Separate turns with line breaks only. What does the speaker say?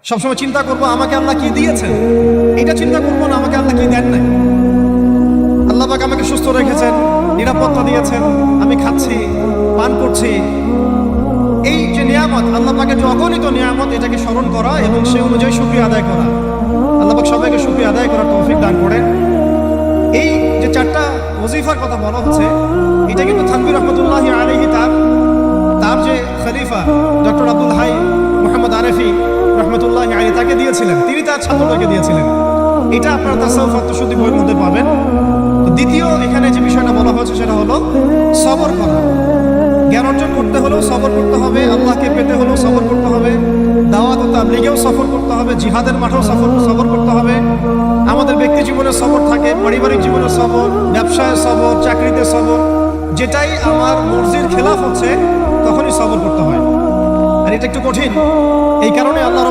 সবসময় চিন্তা করবো আমাকে আল্লাহ কি দিয়েছেন, এটা চিন্তা করবো না আমাকে আল্লাহ কি দেন নাই। আল্লাহ পাক আমাকে সুস্থ রেখেছেন, নিরাপত্তা দিয়েছেন, আমি খাচ্ছি, পান করছি। এই যে নিয়ামত, আল্লাহ পাকের যে অগণিত নিয়ামত, এটাকে স্মরণ করা এবং সে অনুযায়ী শুকরিয়া আদায় করা। আল্লাহ পাক সবাইকে শুকরিয়া আদায় করার তৌফিক দান করেন। এই যে চারটা ওজিফার কথা বলা হচ্ছে, এটা কিন্তু থানভী রহমতুল্লাহি আলাইহি তার যে খলিফা ডক্টর আব্দুল হাই মুহাম্মদ আরেফি রহমতুল্লাহি আলাইহি তাকে দিয়েছিলেন, তিনি তার ছাত্রদেরকে দিয়েছিলেন। এটা আপনারা তাসাউফ আত্মশুদ্ধি বইয়ের মধ্যে পাবেন। তো দ্বিতীয় এখানে যে বিষয়টা বলা হয়েছে সেটা হলো সবর করা। জ্ঞান অর্জন করতে হলেও সবর করতে হবে, আল্লাহকে পেতে হলেও সবর করতে হবে, দাওয়াত ও তাবলীগেও সফর করতে হবে, জিহাদের মাঠেও সবর করতে হবে। আমাদের ব্যক্তি জীবনে সবর থাকে, পারিবারিক জীবনে সবর, ব্যবসায় সবর, চাকরিতে সবর। যেটাই আমার মর্জির খেলাফ হচ্ছে তখনই সবর করতে হয়, আর এটা একটু কঠিন। এই কারণে আল্লাহ